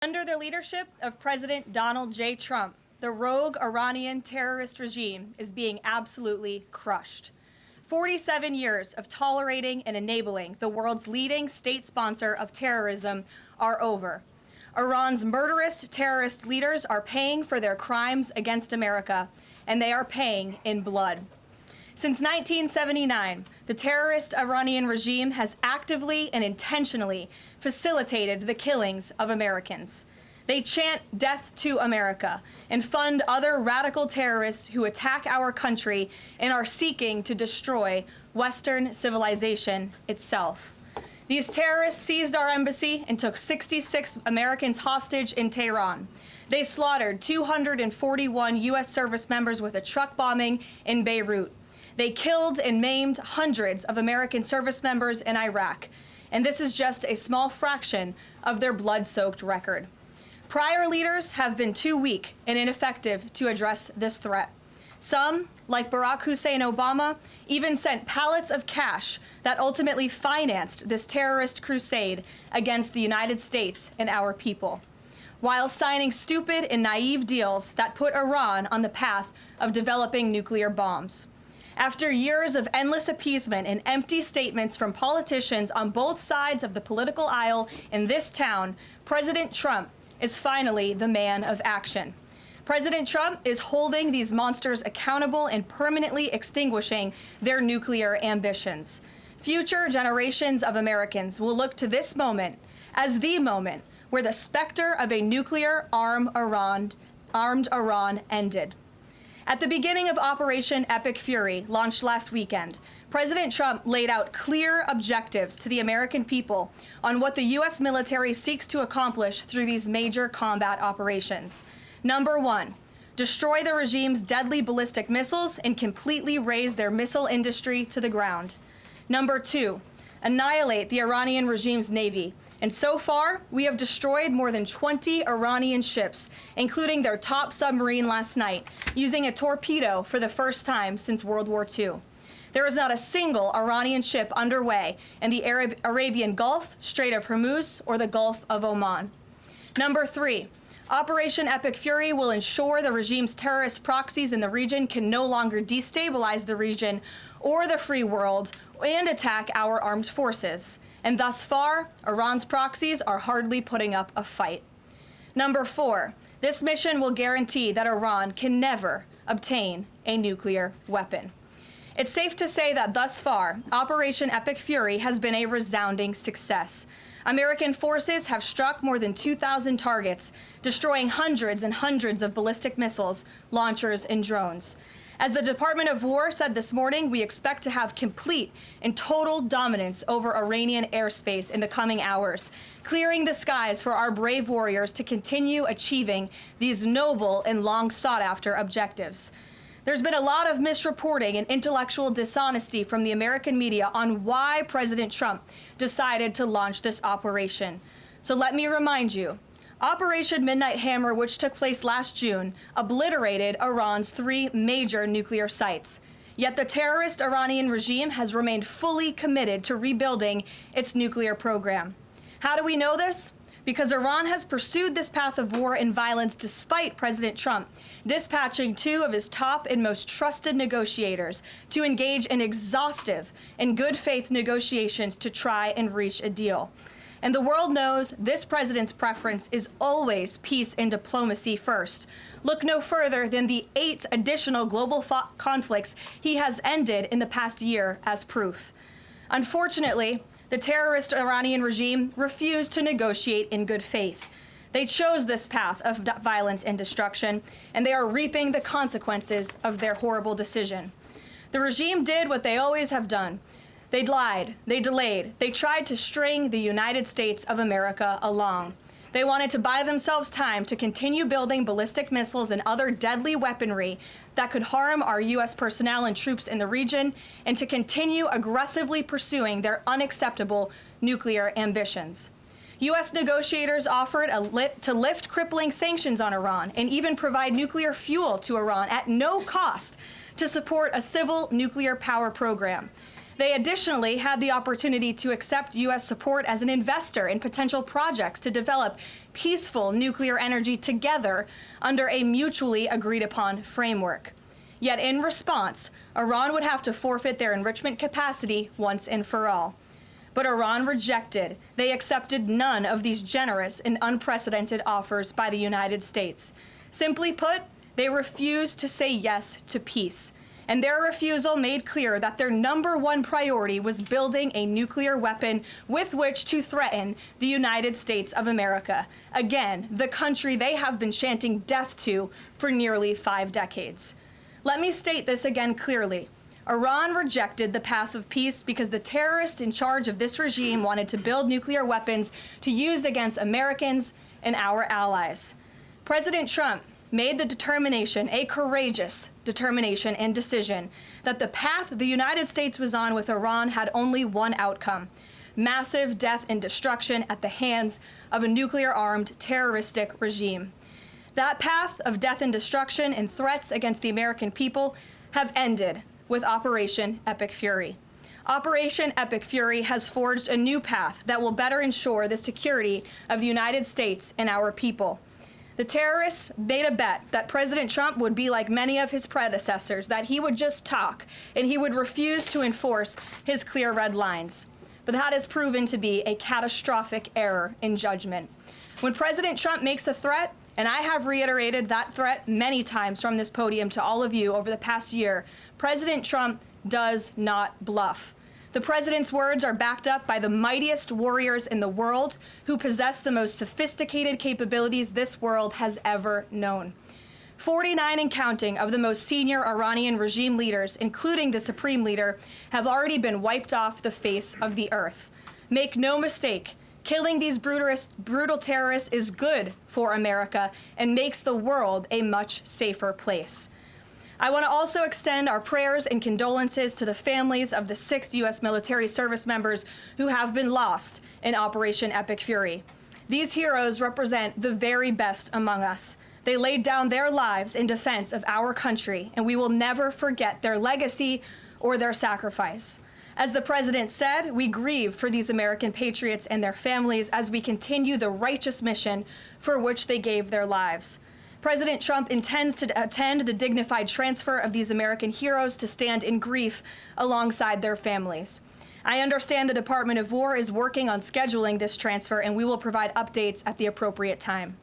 Under the leadership of President Donald J. Trump, the rogue Iranian terrorist regime is being absolutely crushed. 47 years of tolerating and enabling the world's leading state sponsor of terrorism are over. Iran's murderous terrorist leaders are paying for their crimes against America, and they are paying in blood. Since 1979, the terrorist Iranian regime has actively and intentionally facilitated the killings of Americans. They chant death to America and fund other radical terrorists who attack our country and are seeking to destroy Western civilization itself. These terrorists seized our embassy and took 66 Americans hostage in Tehran. They slaughtered 241 U.S. service members with a truck bombing in Beirut. They killed and maimed hundreds of American service members in Iraq. And this is just a small fraction of their blood-soaked record. Prior leaders have been too weak and ineffective to address this threat. Some, like Barack Hussein Obama, even sent pallets of cash that ultimately financed this terrorist crusade against the United States and our people, while signing stupid and naive deals that put Iran on the path of developing nuclear bombs. After years of endless appeasement and empty statements from politicians on both sides of the political aisle in this town, President Trump is finally the man of action. President Trump is holding these monsters accountable and permanently extinguishing their nuclear ambitions. Future generations of Americans will look to this moment as the moment where the specter of a nuclear armed Iran ended. At the beginning of Operation Epic Fury, launched last weekend, President Trump laid out clear objectives to the American people on what the U.S. military seeks to accomplish through these major combat operations. Number one, destroy the regime's deadly ballistic missiles and completely raze their missile industry to the ground. Number two, annihilate the Iranian regime's navy. And so far, we have destroyed more than 20 Iranian ships, including their top submarine last night, using a torpedo for the first time since World War II. There is not a single Iranian ship underway in the Arabian Gulf, Strait of Hormuz, or the Gulf of Oman. Number three, Operation Epic Fury will ensure the regime's terrorist proxies in the region can no longer destabilize the region or the free world and attack our armed forces. And thus far, Iran's proxies are hardly putting up a fight. Number four, this mission will guarantee that Iran can never obtain a nuclear weapon. It's safe to say that thus far, Operation Epic Fury has been a resounding success. American forces have struck more than 2,000 targets, destroying hundreds and hundreds of ballistic missiles, launchers, and drones. As the Department of War said this morning, we expect to have complete and total dominance over Iranian airspace in the coming hours, clearing the skies for our brave warriors to continue achieving these noble and long sought-after objectives. There's been a lot of misreporting and intellectual dishonesty from the American media on why President Trump decided to launch this operation. So let me remind you, Operation Midnight Hammer, which took place last June, obliterated Iran's 3 major nuclear sites. Yet the terrorist Iranian regime has remained fully committed to rebuilding its nuclear program. How do we know this? Because Iran has pursued this path of war and violence despite President Trump dispatching 2 of his top and most trusted negotiators to engage in exhaustive and good faith negotiations to try and reach a deal. And the world knows this president's preference is always peace and diplomacy first. Look no further than the 8 additional global conflicts he has ended in the past year as proof. Unfortunately, the terrorist Iranian regime refused to negotiate in good faith. They chose this path of violence and destruction, and they are reaping the consequences of their horrible decision. The regime did what they always have done. They lied, they delayed, they tried to string the United States of America along. They wanted to buy themselves time to continue building ballistic missiles and other deadly weaponry that could harm our U.S. personnel and troops in the region, and to continue aggressively pursuing their unacceptable nuclear ambitions. U.S. negotiators offered to lift crippling sanctions on Iran and even provide nuclear fuel to Iran at no cost to support a civil nuclear power program. They additionally had the opportunity to accept U.S. support as an investor in potential projects to develop peaceful nuclear energy together under a mutually agreed upon framework. Yet in response, Iran would have to forfeit their enrichment capacity once and for all. But Iran rejected. They accepted none of these generous and unprecedented offers by the United States. Simply put, they refused to say yes to peace. And their refusal made clear that their #1 priority was building a nuclear weapon with which to threaten the United States of America. Again, the country they have been chanting death to for nearly 5 decades. Let me state this again clearly. Iran rejected the path of peace because the terrorists in charge of this regime wanted to build nuclear weapons to use against Americans and our allies. President Trump made the determination, a courageous determination and decision, that the path the United States was on with Iran had only one outcome: massive death and destruction at the hands of a nuclear-armed terroristic regime. That path of death and destruction and threats against the American people have ended with Operation Epic Fury. Operation Epic Fury has forged a new path that will better ensure the security of the United States and our people. The terrorists made a bet that President Trump would be like many of his predecessors, that he would just talk and he would refuse to enforce his clear red lines. But that has proven to be a catastrophic error in judgment. When President Trump makes a threat, and I have reiterated that threat many times from this podium to all of you over the past year, President Trump does not bluff. The president's words are backed up by the mightiest warriors in the world who possess the most sophisticated capabilities this world has ever known. 49 and counting of the most senior Iranian regime leaders, including the supreme leader, have already been wiped off the face of the earth. Make no mistake, killing these brutal terrorists is good for America and makes the world a much safer place. I want to also extend our prayers and condolences to the families of the 6 U.S. military service members who have been lost in Operation Epic Fury. These heroes represent the very best among us. They laid down their lives in defense of our country, and we will never forget their legacy or their sacrifice. As the president said, we grieve for these American patriots and their families as we continue the righteous mission for which they gave their lives. President Trump intends to attend the dignified transfer of these American heroes to stand in grief alongside their families. I understand the Department of War is working on scheduling this transfer, and we will provide updates at the appropriate time.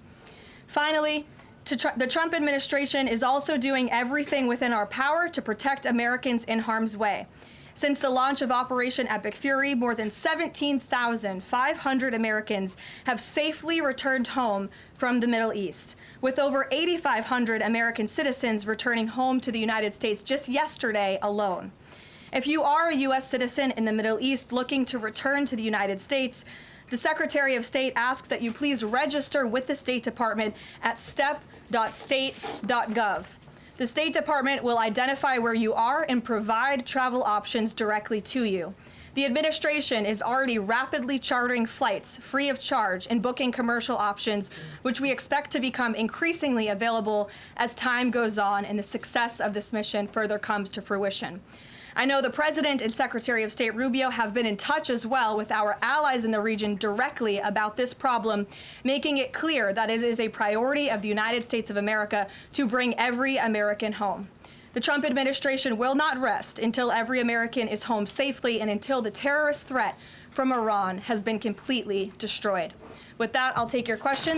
Finally, the Trump administration is also doing everything within our power to protect Americans in harm's way. Since the launch of Operation Epic Fury, more than 17,500 Americans have safely returned home from the Middle East, with over 8,500 American citizens returning home to the United States just yesterday alone. If you are a U.S. citizen in the Middle East looking to return to the United States, the Secretary of State asks that you please register with the State Department at step.state.gov. The State Department will identify where you are and provide travel options directly to you. The administration is already rapidly chartering flights free of charge and booking commercial options, which we expect to become increasingly available as time goes on and the success of this mission further comes to fruition. I know the President and Secretary of State Rubio have been in touch as well with our allies in the region directly about this problem, making it clear that it is a priority of the United States of America to bring every American home. The Trump administration will not rest until every American is home safely and until the terrorist threat from Iran has been completely destroyed. With that, I'll take your questions.